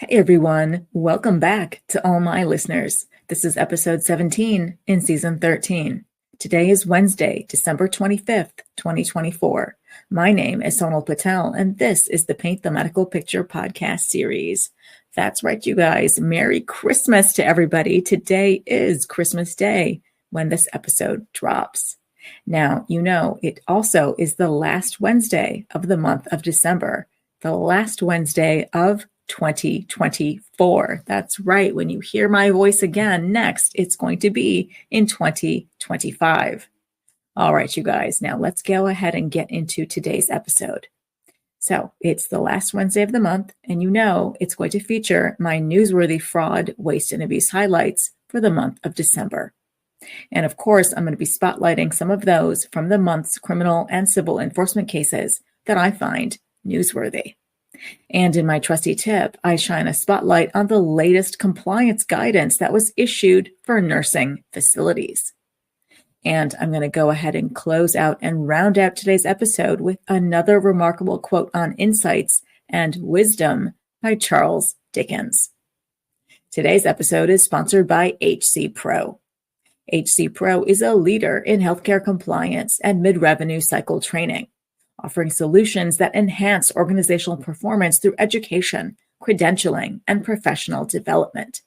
Hey everyone, welcome back to all my listeners. This is episode 17 in season 13. Today is Wednesday, December 25th, 2024. My name is Sonal Patel, and this is the Paint the Medical Picture podcast series. That's right, you guys. Merry Christmas to everybody. Today is Christmas Day when this episode drops. Now, you know, it also is the last Wednesday of the month of December, the last Wednesday of 2024. That's right. When you hear my voice again next, it's going to be in 2025. All right, you guys, now let's go ahead and get into today's episode. So it's the last Wednesday of the month, and you know it's going to feature my Newsworthy fraud, waste, and abuse highlights for the month of December. And of course, I'm going to be spotlighting some of those from the month's criminal and civil enforcement cases that I find newsworthy. And in my trusty tip, I shine a spotlight on the latest compliance guidance that was issued for nursing facilities. And I'm going to go ahead and close out and round out today's episode with another remarkable quote on insights and wisdom by Charles Dickens. Today's episode is sponsored by HCPro. HCPro is a leader in healthcare compliance and mid-revenue cycle training, offering solutions that enhance organizational performance through education, credentialing, and professional development.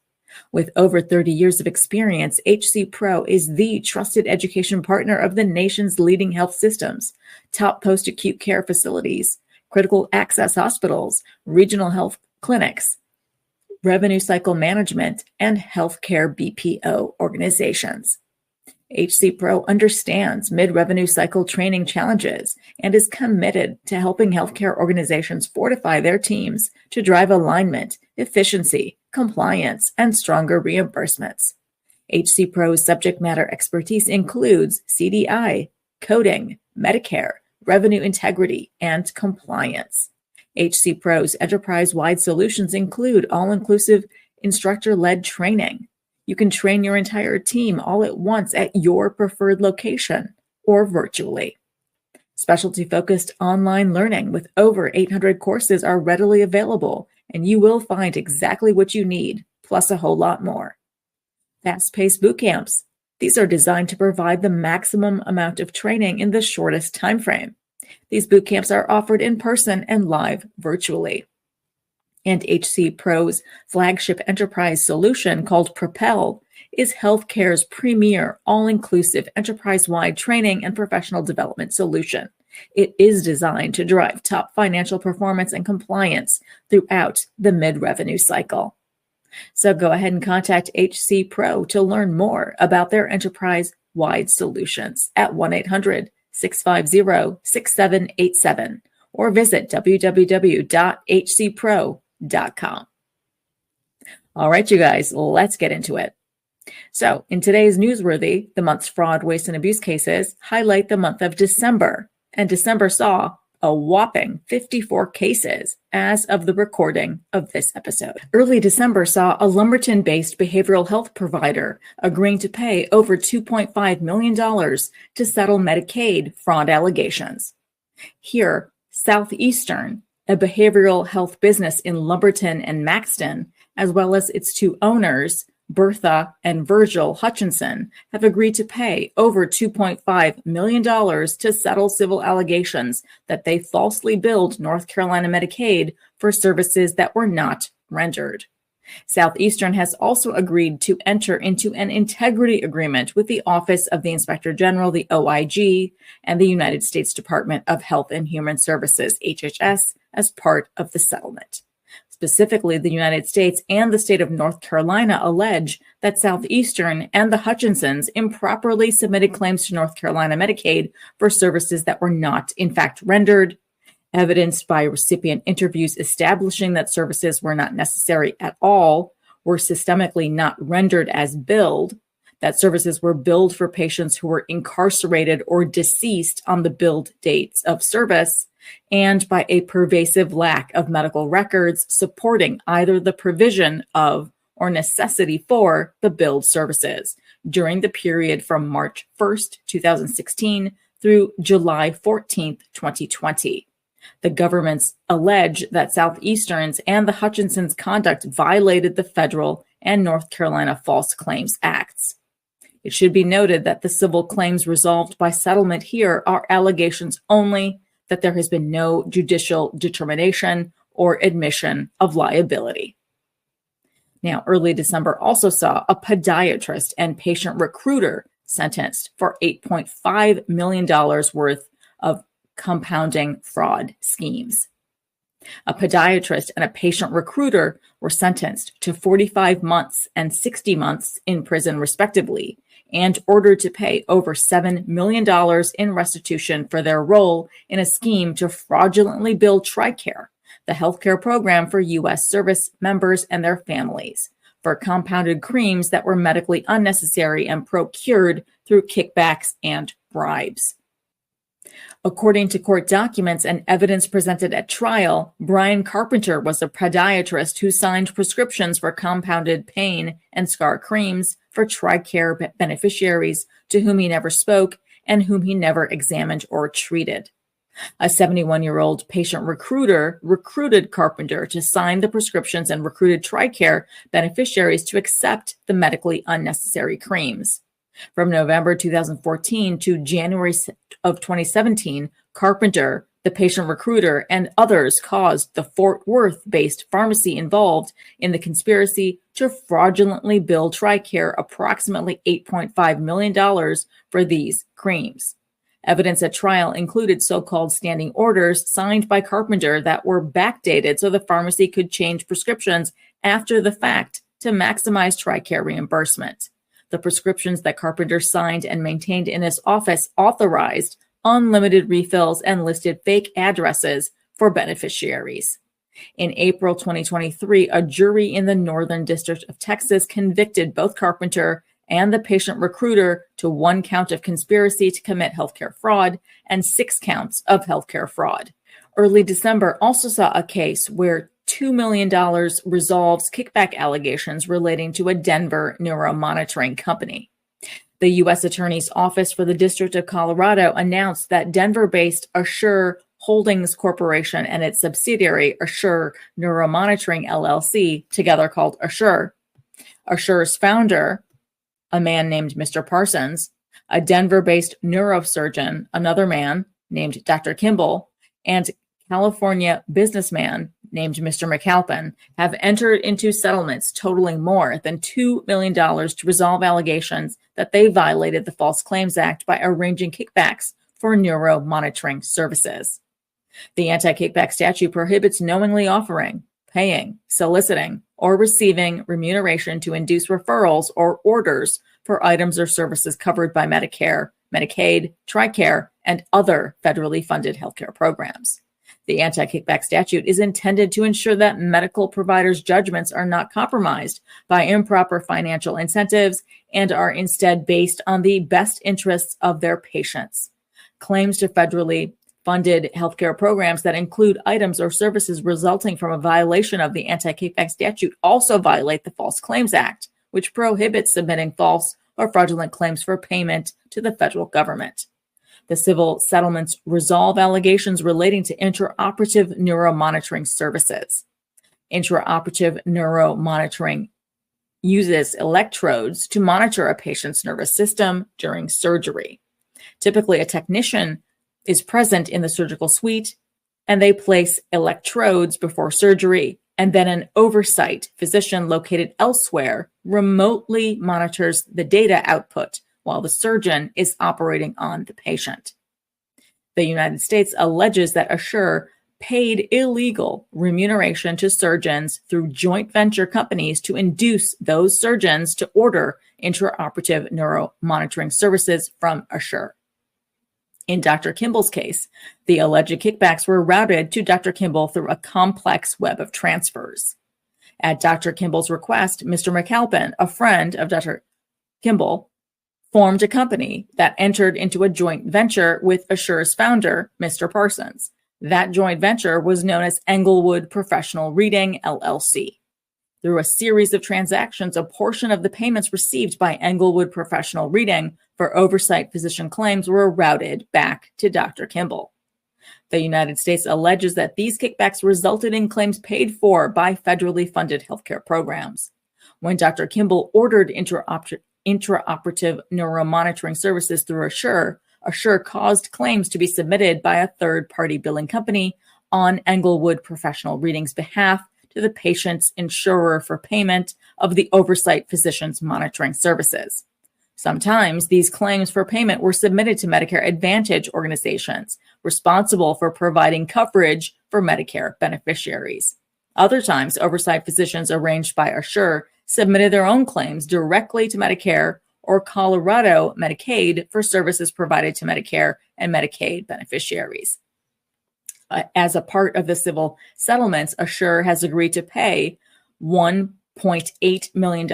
With over 30 years of experience, HCPro is the trusted education partner of the nation's leading health systems, top post-acute care facilities, critical access hospitals, regional health clinics, revenue cycle management, and healthcare BPO organizations. HCPro understands mid-revenue cycle training challenges and is committed to helping healthcare organizations fortify their teams to drive alignment, efficiency, compliance, and stronger reimbursements. HCPro's subject matter expertise includes CDI, coding, Medicare, revenue integrity, and compliance. HCPro's enterprise-wide solutions include all-inclusive instructor-led training. You can train your entire team all at once at your preferred location or virtually. Specialty-focused online learning with over 800 courses are readily available, and you will find exactly what you need, plus a whole lot more. Fast-paced boot camps. These are designed to provide the maximum amount of training in the shortest time frame. These boot camps are offered in person and live virtually. And HCPro's flagship enterprise solution called Patel is healthcare's premier all-inclusive enterprise-wide training and professional development solution. It is designed to drive top financial performance and compliance throughout the mid-revenue cycle. So go ahead and contact HCPro to learn more about their enterprise-wide solutions at 1-800-650-6787 or visit www.hcpro.com. All right, you guys, let's get into it. So in today's Newsworthy, the month's fraud, waste, and abuse cases highlight the month of December, and December saw a whopping 54 cases as of the recording of this episode. Early December saw a Lumberton-based behavioral health provider agreeing to pay over $2.5 million to settle Medicaid fraud allegations. Here, Southeastern, a behavioral health business in Lumberton and Maxton, as well as its two owners, Bertha and Virgil Hutchinson, have agreed to pay over $2.5 million to settle civil allegations that they falsely billed North Carolina Medicaid for services that were not rendered. Southeastern has also agreed to enter into an integrity agreement with the Office of the Inspector General, the OIG, and the United States Department of Health and Human Services, HHS, as part of the settlement. Specifically, the United States and the state of North Carolina allege that Southeastern and the Hutchinsons improperly submitted claims to North Carolina Medicaid for services that were not, in fact, rendered, evidenced by recipient interviews establishing that services were not necessary at all, were systemically not rendered as billed, that services were billed for patients who were incarcerated or deceased on the billed dates of service, and by a pervasive lack of medical records supporting either the provision of or necessity for the billed services during the period from March 1st, 2016 through July 14th, 2020. The governments allege that Southeastern's and the Hutchinson's conduct violated the federal and North Carolina False Claims Acts. It should be noted that the civil claims resolved by settlement here are allegations only, that there has been no judicial determination or admission of liability. Now, early December also saw a podiatrist and patient recruiter sentenced for $8.5 million worth of compounding fraud schemes. A podiatrist and a patient recruiter were sentenced to 45 months and 60 months in prison, respectively, and ordered to pay over $7 million in restitution for their role in a scheme to fraudulently bill TRICARE, the healthcare program for U.S. service members and their families, for compounded creams that were medically unnecessary and procured through kickbacks and bribes. According to court documents and evidence presented at trial, Brian Carpenter was a podiatrist who signed prescriptions for compounded pain and scar creams for TRICARE beneficiaries to whom he never spoke and whom he never examined or treated. A 71-year-old patient recruiter recruited Carpenter to sign the prescriptions and recruited TRICARE beneficiaries to accept the medically unnecessary creams. From November 2014 to January of 2017, Carpenter, the patient recruiter, and others caused the Fort Worth-based pharmacy involved in the conspiracy to fraudulently bill TRICARE approximately $8.5 million for these creams. Evidence at trial included so-called standing orders signed by Carpenter that were backdated so the pharmacy could change prescriptions after the fact to maximize TRICARE reimbursement. The prescriptions that Carpenter signed and maintained in his office authorized unlimited refills and listed fake addresses for beneficiaries. In April 2023, a jury in the Northern District of Texas convicted both Carpenter and the patient recruiter to 1 count of conspiracy to commit healthcare fraud and 6 counts of healthcare fraud. Early December also saw a case where $2 million resolves kickback allegations relating to a Denver neuromonitoring company. The U.S. Attorney's Office for the District of Colorado announced that Denver-based Assure Holdings Corporation and its subsidiary Assure Neuromonitoring LLC, together called Assure. Assure's founder, a man named Mr. Parsons, a Denver-based neurosurgeon, another man named Dr. Kimball, and California businessman named Mr. McAlpin, have entered into settlements totaling more than $2 million to resolve allegations that they violated the False Claims Act by arranging kickbacks for neuromonitoring services. The anti-kickback statute prohibits knowingly offering, paying, soliciting, or receiving remuneration to induce referrals or orders for items or services covered by Medicare, Medicaid, TRICARE, and other federally funded healthcare programs. The anti-kickback statute is intended to ensure that medical providers' judgments are not compromised by improper financial incentives and are instead based on the best interests of their patients. Claims to federally funded healthcare programs that include items or services resulting from a violation of the anti-kickback statute also violate the False Claims Act, which prohibits submitting false or fraudulent claims for payment to the federal government. The civil settlements resolve allegations relating to intraoperative neuromonitoring services. Intraoperative neuromonitoring uses electrodes to monitor a patient's nervous system during surgery. Typically, a technician is present in the surgical suite, and they place electrodes before surgery, and then an oversight physician located elsewhere remotely monitors the data output while the surgeon is operating on the patient. The United States alleges that Assure paid illegal remuneration to surgeons through joint venture companies to induce those surgeons to order intraoperative neuromonitoring services from Assure. In Dr. Kimball's case, the alleged kickbacks were routed to Dr. Kimball through a complex web of transfers. At Dr. Kimball's request, Mr. McAlpin, a friend of Dr. Kimball, formed a company that entered into a joint venture with Assure's founder, Mr. Parsons. That joint venture was known as Englewood Professional Reading, LLC. Through a series of transactions, a portion of the payments received by Englewood Professional Reading for oversight physician claims were routed back to Dr. Kimball. The United States alleges that these kickbacks resulted in claims paid for by federally funded healthcare programs. When Dr. Kimball ordered intraoperative neuromonitoring services through Assure, Assure caused claims to be submitted by a third-party billing company on Englewood Professional Reading's behalf to the patient's insurer for payment of the oversight physician's monitoring services. Sometimes these claims for payment were submitted to Medicare Advantage organizations responsible for providing coverage for Medicare beneficiaries. Other times, oversight physicians arranged by Assure submitted their own claims directly to Medicare or Colorado Medicaid for services provided to Medicare and Medicaid beneficiaries. As a part of the civil settlements, Assure has agreed to pay $1.8 million.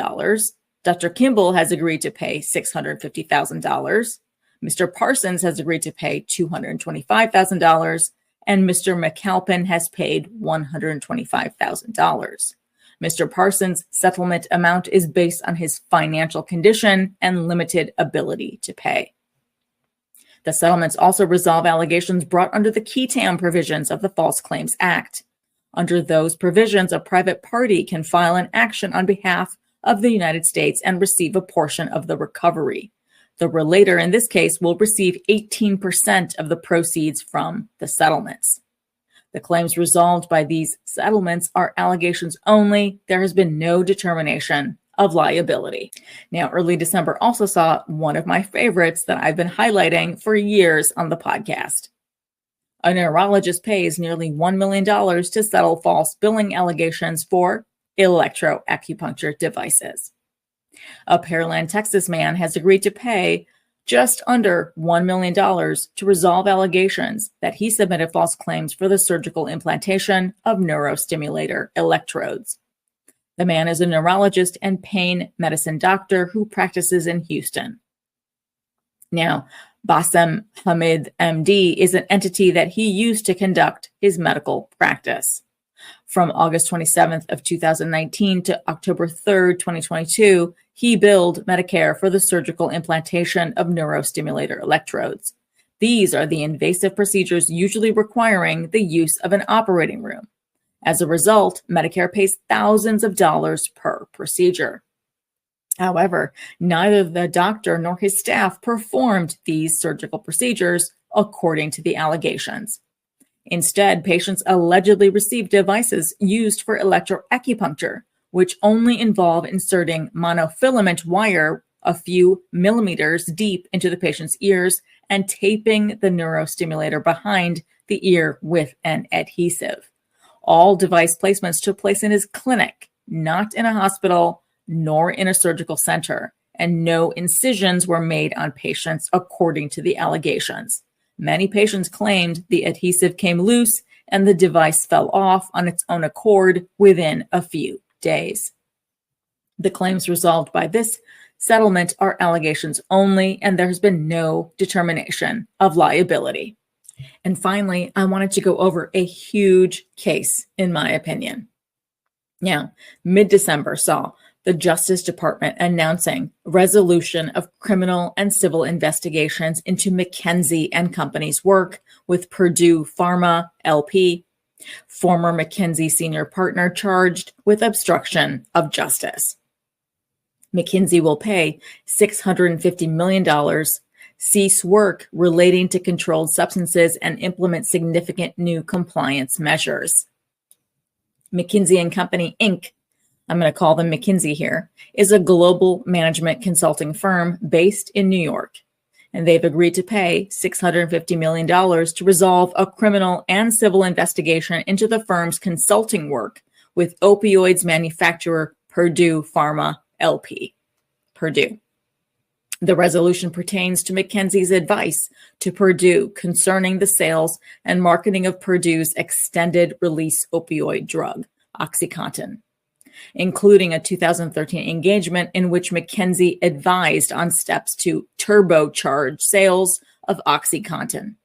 Dr. Kimball has agreed to pay $650,000. Mr. Parsons has agreed to pay $225,000, and Mr. McAlpin has paid $125,000. Mr. Parsons' settlement amount is based on his financial condition and limited ability to pay. The settlements also resolve allegations brought under the QI-TAM provisions of the False Claims Act. Under those provisions, a private party can file an action on behalf of the United States and receive a portion of the recovery. The relator in this case will receive 18% of the proceeds from the settlements. The claims resolved by these settlements are allegations only. There has been no determination of liability. Now, early December also saw one of my favorites that I've been highlighting for years on the podcast. A neurologist pays nearly $1 million to settle false billing allegations for electroacupuncture devices. A Pearland, Texas man has agreed to pay just under $1 million to resolve allegations that he submitted false claims for the surgical implantation of neurostimulator electrodes. The man is a neurologist and pain medicine doctor who practices in Houston. Now, Bassem Hamid, MD, is an entity that he used to conduct his medical practice. From August 27th of 2019 to October 3rd, 2022, he billed Medicare for the surgical implantation of neurostimulator electrodes. These are the invasive procedures usually requiring the use of an operating room. As a result, Medicare pays thousands of dollars per procedure. However, neither the doctor nor his staff performed these surgical procedures according to the allegations. Instead, patients allegedly received devices used for electroacupuncture, which only involve inserting monofilament wire a few millimeters deep into the patient's ears and taping the neurostimulator behind the ear with an adhesive. All device placements took place in his clinic, not in a hospital, nor in a surgical center, and no incisions were made on patients according to the allegations. Many patients claimed the adhesive came loose and the device fell off on its own accord within a few days. The claims resolved by this settlement are allegations only, and there has been no determination of liability. And finally, I wanted to go over a huge case, in my opinion. Now, mid-December saw the Justice Department announcing resolution of criminal and civil investigations into McKinsey & Company's work with Purdue Pharma, LP, former McKinsey senior partner charged with obstruction of justice. McKinsey will pay $650 million, cease work relating to controlled substances, and implement significant new compliance measures. McKinsey & Company, Inc., I'm going to call them McKinsey here, is a global management consulting firm based in New York, and they've agreed to pay $650 million to resolve a criminal and civil investigation into the firm's consulting work with opioids manufacturer Purdue Pharma, LP. Purdue. The resolution pertains to McKinsey's advice to Purdue concerning the sales and marketing of Purdue's extended-release opioid drug, OxyContin, including a 2013 engagement in which McKinsey advised on steps to turbocharge sales of OxyContin.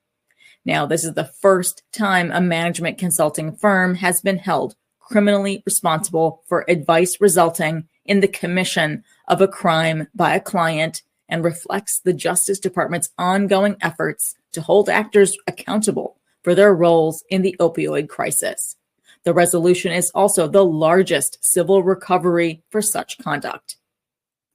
Now, this is the first time a management consulting firm has been held criminally responsible for advice resulting in the commission of a crime by a client, and reflects the Justice Department's ongoing efforts to hold actors accountable for their roles in the opioid crisis. The resolution is also the largest civil recovery for such conduct.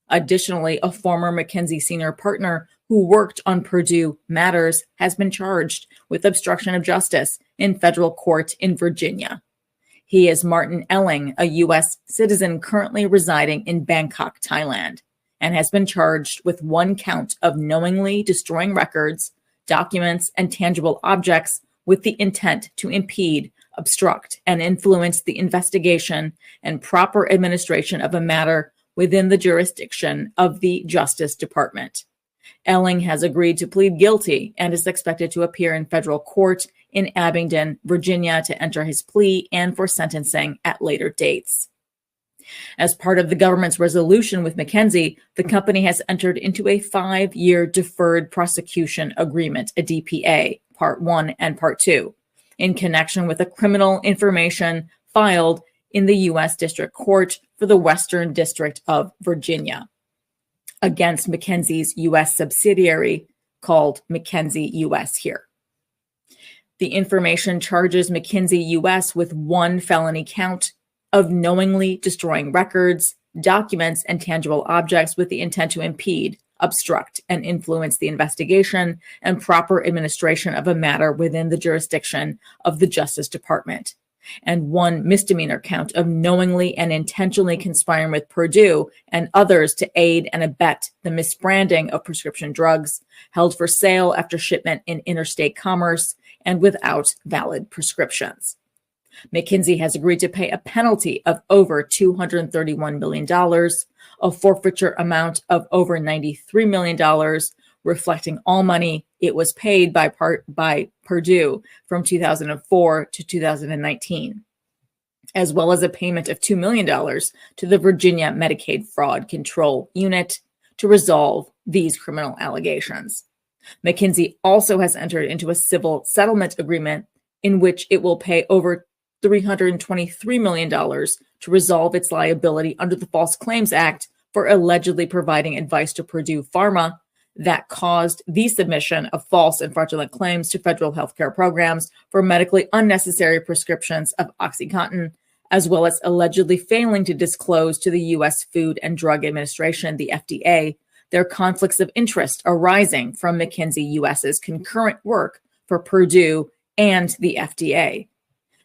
Additionally, a former McKinsey senior partner who worked on Purdue matters has been charged with obstruction of justice in federal court in Virginia. He is Martin Elling, a U.S. citizen currently residing in Bangkok, Thailand, and has been charged with one count of knowingly destroying records, documents, and tangible objects with the intent to impede, obstruct, and influence the investigation and proper administration of a matter within the jurisdiction of the Justice Department. Elling has agreed to plead guilty and is expected to appear in federal court in Abingdon, Virginia, to enter his plea and for sentencing at later dates. As part of the government's resolution with McKinsey, the company has entered into a 5-year deferred prosecution agreement, a DPA, Part 1 and Part 2, in connection with a criminal information filed in the U.S. District Court for the Western District of Virginia against McKinsey's U.S. subsidiary called McKinsey U.S. here. The information charges McKinsey U.S. with one felony count of knowingly destroying records, documents, and tangible objects with the intent to impede, obstruct, and influence the investigation and proper administration of a matter within the jurisdiction of the Justice Department, and one misdemeanor count of knowingly and intentionally conspiring with Purdue and others to aid and abet the misbranding of prescription drugs held for sale after shipment in interstate commerce and without valid prescriptions. McKinsey has agreed to pay a penalty of over $231 million, a forfeiture amount of over $93 million, reflecting all money it was paid by Purdue from 2004 to 2019, as well as a payment of $2 million to the Virginia Medicaid Fraud Control Unit to resolve these criminal allegations. McKinsey also has entered into a civil settlement agreement in which it will pay over $323 million to resolve its liability under the False Claims Act for allegedly providing advice to Purdue Pharma that caused the submission of false and fraudulent claims to federal healthcare programs for medically unnecessary prescriptions of OxyContin, as well as allegedly failing to disclose to the U.S. Food and Drug Administration, the FDA, their conflicts of interest arising from McKinsey U.S.'s concurrent work for Purdue and the FDA.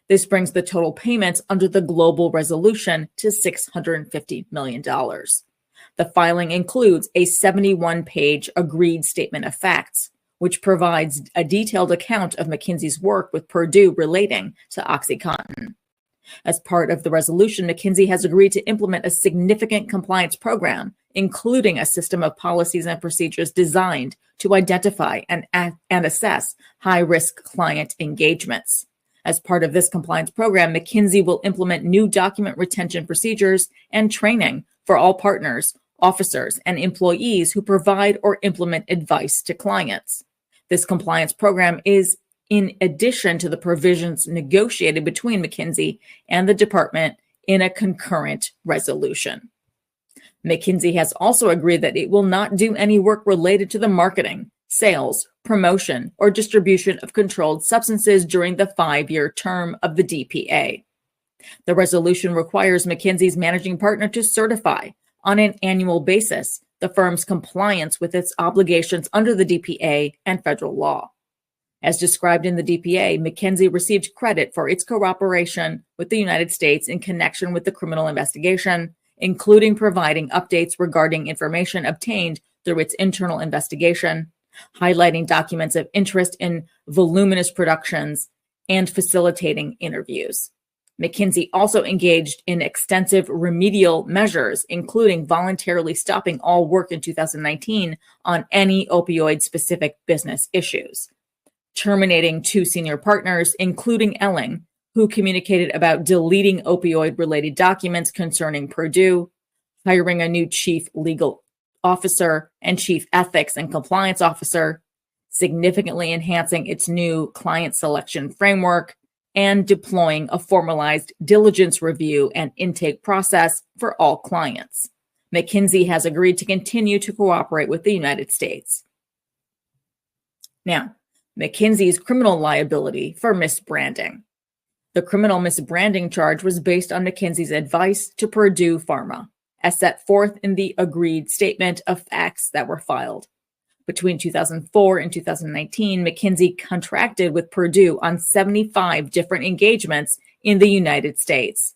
This brings the total payments under the global resolution to $650 million. The filing includes a 71-page agreed statement of facts, which provides a detailed account of McKinsey's work with Purdue relating to OxyContin. As part of the resolution, McKinsey has agreed to implement a significant compliance program, including a system of policies and procedures designed to identify and assess high-risk client engagements. As part of this compliance program, McKinsey will implement new document retention procedures and training for all partners, officers, and employees who provide or implement advice to clients. This compliance program is in addition to the provisions negotiated between McKinsey and the department in a concurrent resolution. McKinsey has also agreed that it will not do any work related to the marketing, sales, promotion, or distribution of controlled substances during the 5-year term of the DPA. The resolution requires McKinsey's managing partner to certify on an annual basis the firm's compliance with its obligations under the DPA and federal law. As described in the DPA, McKinsey received credit for its cooperation with the United States in connection with the criminal investigation, including providing updates regarding information obtained through its internal investigation, highlighting documents of interest in voluminous productions, and facilitating interviews. McKinsey also engaged in extensive remedial measures, including voluntarily stopping all work in 2019 on any opioid-specific business issues, terminating 2 senior partners, including Elling, who communicated about deleting opioid-related documents concerning Purdue, hiring a new chief legal officer and chief ethics and compliance officer, significantly enhancing its new client selection framework, and deploying a formalized diligence review and intake process for all clients. McKinsey has agreed to continue to cooperate with the United States. Now, McKinsey's criminal liability for misbranding. The criminal misbranding charge was based on McKinsey's advice to Purdue Pharma, as set forth in the agreed statement of facts that were filed. Between 2004 and 2019, McKinsey contracted with Purdue on 75 different engagements in the United States.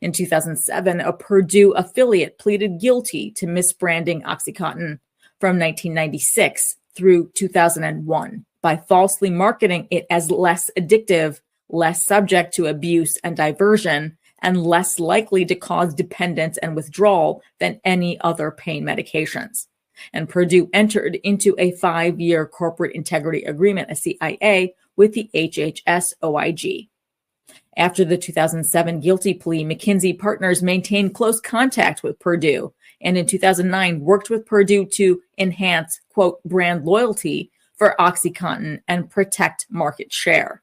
In 2007, a Purdue affiliate pleaded guilty to misbranding OxyContin from 1996 through 2001 by falsely marketing it as less addictive, less subject to abuse and diversion, and less likely to cause dependence and withdrawal than any other pain medications. And Purdue entered into a 5-year corporate integrity agreement, a CIA, with the HHS OIG. After the 2007 guilty plea, McKinsey partners maintained close contact with Purdue, and in 2009 worked with Purdue to enhance, quote, brand loyalty for OxyContin and protect market share.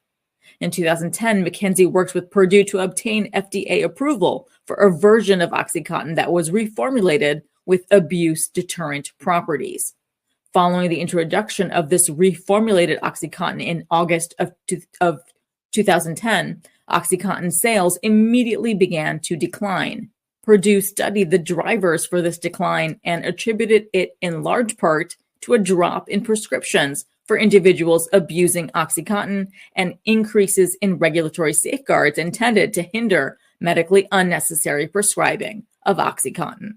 In 2010, McKinsey worked with Purdue to obtain FDA approval for a version of OxyContin that was reformulated with abuse deterrent properties. Following the introduction of this reformulated OxyContin in August of 2010, OxyContin sales immediately began to decline. Purdue studied the drivers for this decline and attributed it in large part to a drop in prescriptions for individuals abusing OxyContin and increases in regulatory safeguards intended to hinder medically unnecessary prescribing of OxyContin.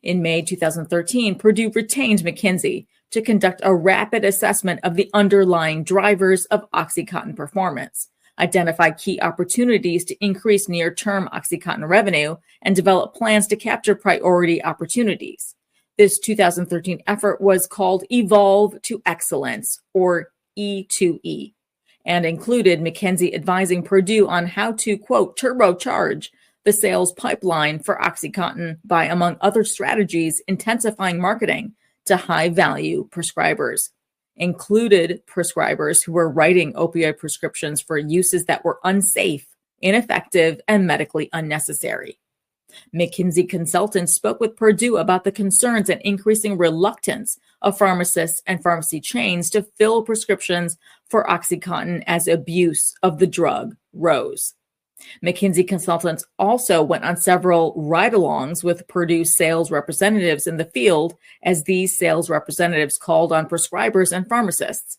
In May 2013, Purdue retained McKinsey to conduct a rapid assessment of the underlying drivers of OxyContin performance, identify key opportunities to increase near-term OxyContin revenue, and develop plans to capture priority opportunities. This 2013 effort was called Evolve to Excellence, or E2E, and included McKinsey advising Purdue on how to, quote, turbocharge the sales pipeline for OxyContin by, among other strategies, intensifying marketing to high-value prescribers. Included prescribers who were writing opioid prescriptions for uses that were unsafe, ineffective, and medically unnecessary. McKinsey consultants spoke with Purdue about the concerns and increasing reluctance of pharmacists and pharmacy chains to fill prescriptions for OxyContin as abuse of the drug rose. McKinsey consultants also went on several ride-alongs with Purdue sales representatives in the field as these sales representatives called on prescribers and pharmacists.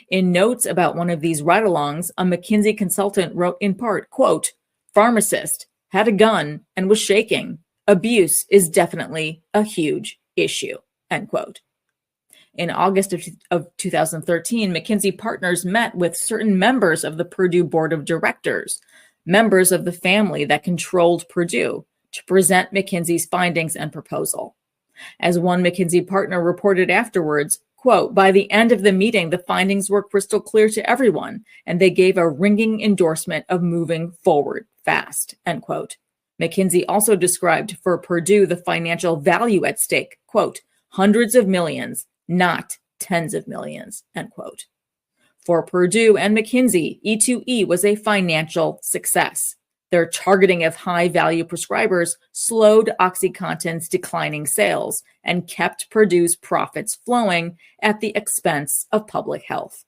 In notes about one of these ride-alongs, a McKinsey consultant wrote in part, quote, pharmacist had a gun and was shaking. Abuse is definitely a huge issue, end quote. In August of 2013, McKinsey partners met with certain members of the Purdue Board of Directors, members of the family that controlled Purdue, to present McKinsey's findings and proposal. As one McKinsey partner reported afterwards, quote, by the end of the meeting, the findings were crystal clear to everyone, and they gave a ringing endorsement of moving forward fast, end quote. McKinsey also described for Purdue the financial value at stake, quote, hundreds of millions, not tens of millions, end quote. For Purdue and McKinsey, E2E was a financial success. Their targeting of high-value prescribers slowed OxyContin's declining sales and kept Purdue's profits flowing at the expense of public health.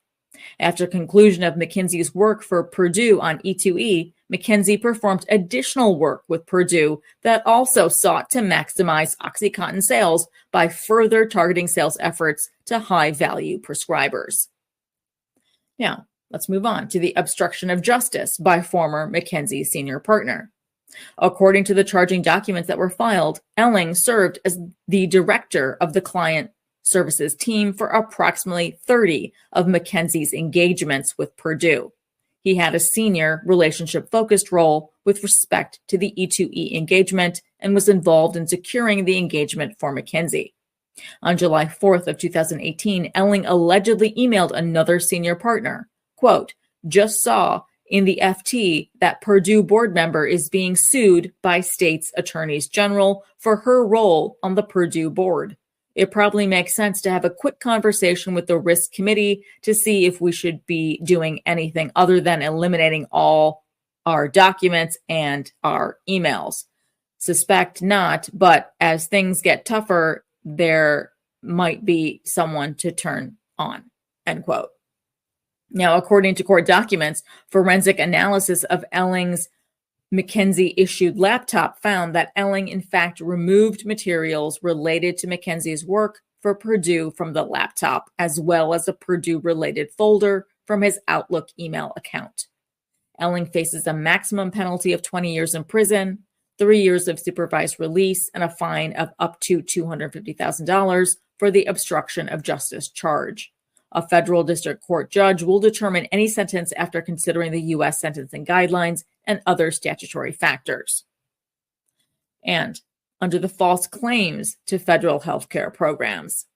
After conclusion of McKinsey's work for Purdue on E2E, McKinsey performed additional work with Purdue that also sought to maximize OxyContin sales by further targeting sales efforts to high-value prescribers. Now, let's move on to the obstruction of justice by former McKinsey senior partner. According to the charging documents that were filed, Elling served as the director of the client services team for approximately 30 of McKinsey's engagements with Purdue. He had a senior relationship-focused role with respect to the E2E engagement and was involved in securing the engagement for McKinsey. On July 4th of 2018, Elling allegedly emailed another senior partner, quote, just saw in the FT that Purdue board member is being sued by state's attorneys general for her role on the Purdue board. It probably makes sense to have a quick conversation with the risk committee to see if we should be doing anything other than eliminating all our documents and our emails. Suspect not, but as things get tougher, there might be someone to turn on, end quote. Now, according to court documents, forensic analysis of Elling's McKinsey-issued laptop found that Elling, in fact, removed materials related to McKinsey's work for Purdue from the laptop, as well as a Purdue-related folder from his Outlook email account. Elling faces a maximum penalty of 20 years in prison, 3 years of supervised release, and a fine of up to $250,000 for the obstruction of justice charge. A federal district court judge will determine any sentence after considering the U.S. sentencing guidelines and other statutory factors. And under the False Claims to Federal Healthcare Programs,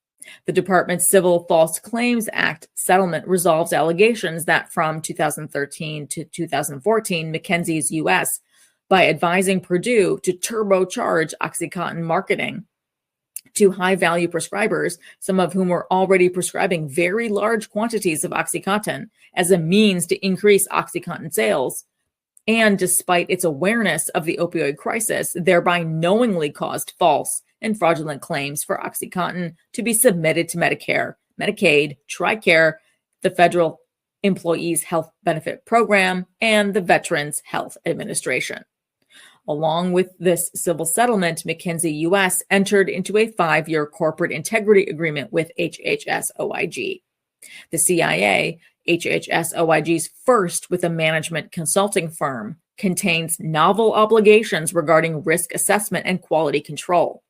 the Department's Civil False Claims Act settlement resolves allegations that from 2013 to 2014, McKinsey's U.S., by advising Purdue to turbocharge OxyContin marketing to high-value prescribers, some of whom were already prescribing very large quantities of OxyContin as a means to increase OxyContin sales, and despite its awareness of the opioid crisis, thereby knowingly caused false and fraudulent claims for OxyContin to be submitted to Medicare, Medicaid, TRICARE, the Federal Employees Health Benefit Program, and the Veterans Health Administration. Along with this civil settlement, McKinsey U.S. entered into a 5-year corporate integrity agreement with HHS-OIG. The CIA, HHS-OIG's first with a management consulting firm, contains novel obligations regarding risk assessment and quality control.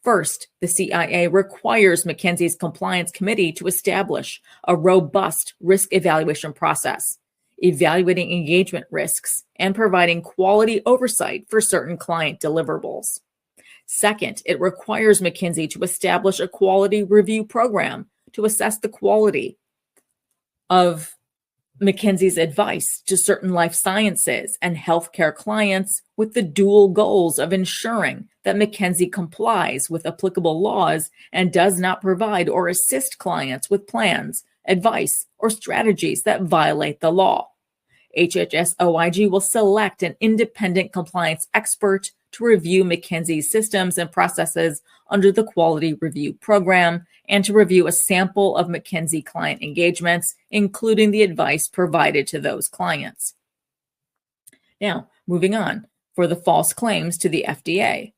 First, the CIA requires McKinsey's compliance committee to establish a robust risk evaluation process, evaluating engagement risks, and providing quality oversight for certain client deliverables. Second, it requires McKinsey to establish a quality review program to assess the quality of McKinsey's advice to certain life sciences and healthcare clients, with the dual goals of ensuring that McKinsey complies with applicable laws and does not provide or assist clients with plans, advice, or strategies that violate the law. HHS-OIG will select an independent compliance expert to review McKinsey's systems and processes under the Quality Review Program and to review a sample of McKinsey client engagements, including the advice provided to those clients. Now, moving on, for the false claims to the FDA.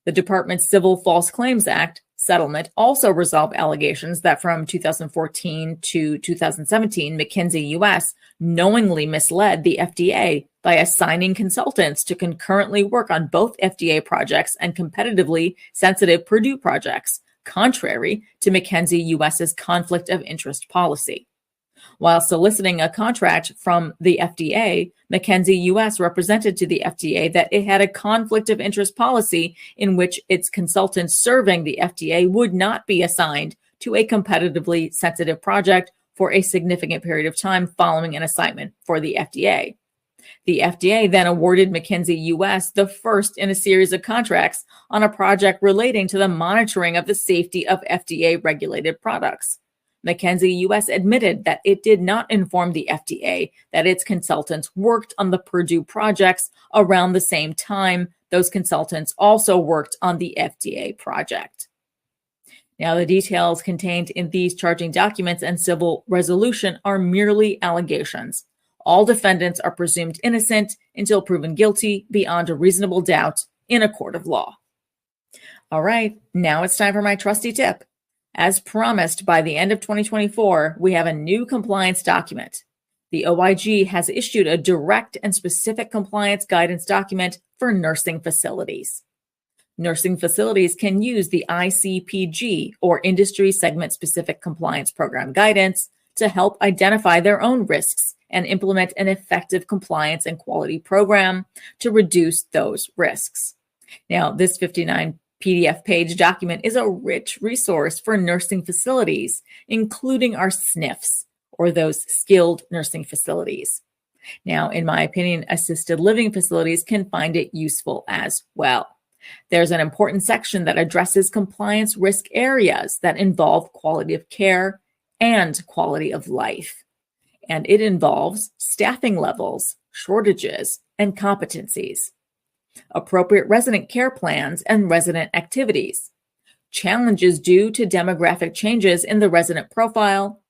The Department's Civil False Claims Act settlement also resolved allegations that from 2014 to 2017, McKinsey U.S. knowingly misled the FDA by assigning consultants to concurrently work on both FDA projects and competitively sensitive Purdue projects, contrary to McKinsey U.S.'s conflict of interest policy. While soliciting a contract from the FDA, McKinsey U.S. represented to the FDA that it had a conflict of interest policy in which its consultants serving the FDA would not be assigned to a competitively sensitive project for a significant period of time following an assignment for the FDA. The FDA then awarded McKinsey U.S. the first in a series of contracts on a project relating to the monitoring of the safety of FDA-regulated products. McKinsey U.S. admitted that it did not inform the FDA that its consultants worked on the Purdue projects around the same time those consultants also worked on the FDA project. Now, the details contained in these charging documents and civil resolution are merely allegations. All defendants are presumed innocent until proven guilty beyond a reasonable doubt in a court of law. All right, now it's time for my trusty tip. As promised, by the end of 2024, we have a new compliance document. The OIG has issued a direct and specific compliance guidance document for nursing facilities. Nursing facilities can use the ICPG, or Industry Segment Specific Compliance Program guidance, to help identify their own risks and implement an effective compliance and quality program to reduce those risks. Now, this 59 PDF page document is a rich resource for nursing facilities, including our SNFs, or those skilled nursing facilities. Now, in my opinion, assisted living facilities can find it useful as well. There's an important section that addresses compliance risk areas that involve quality of care and quality of life. And it involves staffing levels, shortages, and competencies, appropriate resident care plans and resident activities, challenges due to demographic changes in the resident profile,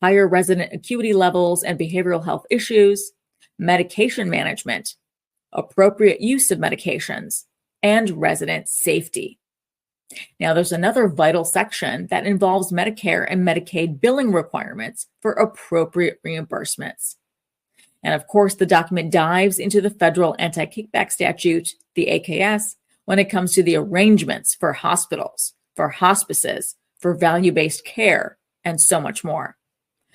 higher resident acuity levels and behavioral health issues, medication management, appropriate use of medications, and resident safety. Now, there's another vital section that involves Medicare and Medicaid billing requirements for appropriate reimbursements. And of course, the document dives into the federal anti-kickback statute, the AKS, when it comes to the arrangements for hospitals, for hospices, for value-based care, and so much more.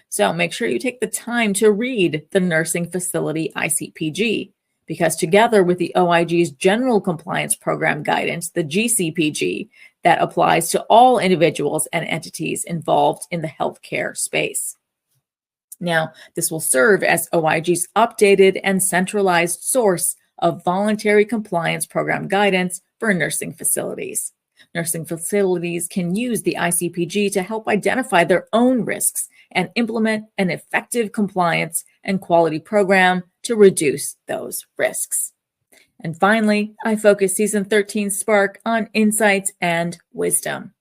So make sure you take the time to read the Nursing Facility ICPG, because together with the OIG's General Compliance Program Guidance, the GCPG, that applies to all individuals and entities involved in the healthcare space. Now, this will serve as OIG's updated and centralized source of voluntary compliance program guidance for nursing facilities. Nursing facilities can use the ICPG to help identify their own risks and implement an effective compliance and quality program to reduce those risks. And finally, I focus Season 13 Spark on insights and wisdom.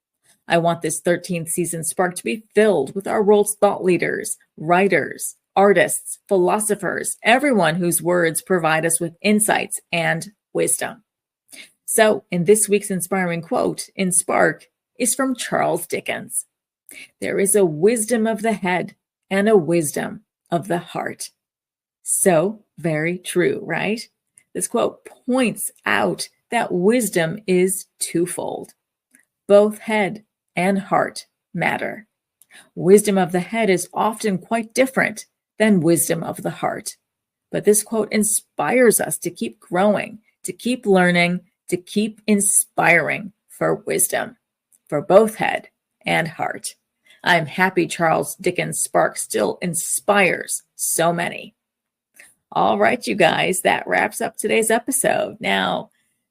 I want this 13th season Spark to be filled with our world's thought leaders, writers, artists, philosophers, everyone whose words provide us with insights and wisdom. So, in this week's inspiring quote in Spark is from Charles Dickens. There is a wisdom of the head and a wisdom of the heart. So very true, right? This quote points out that wisdom is twofold. Both head and heart matter. Wisdom of the head is often quite different than wisdom of the heart. But this quote inspires us to keep growing, to keep learning, to keep inspiring for wisdom, for both head and heart. I'm happy Charles Dickens' Spark still inspires so many. All right, you guys, that wraps up today's episode. Now,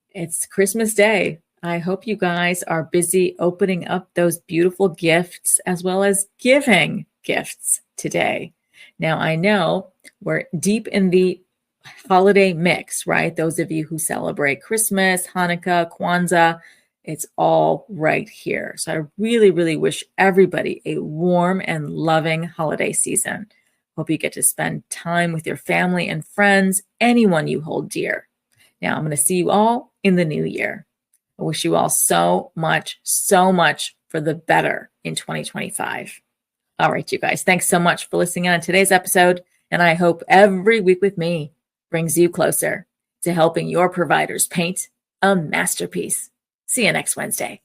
it's Christmas Day. I hope you guys are busy opening up those beautiful gifts as well as giving gifts today. Now, I know we're deep in the holiday mix, right? Those of you who celebrate Christmas, Hanukkah, Kwanzaa, it's all right here. So I really, really wish everybody a warm and loving holiday season. Hope you get to spend time with your family and friends, anyone you hold dear. Now, I'm going to see you all in the new year. I wish you all so much for the better in 2025. All right, you guys, thanks so much for listening on today's episode. And I hope every week with me brings you closer to helping your providers paint a masterpiece. See you next Wednesday.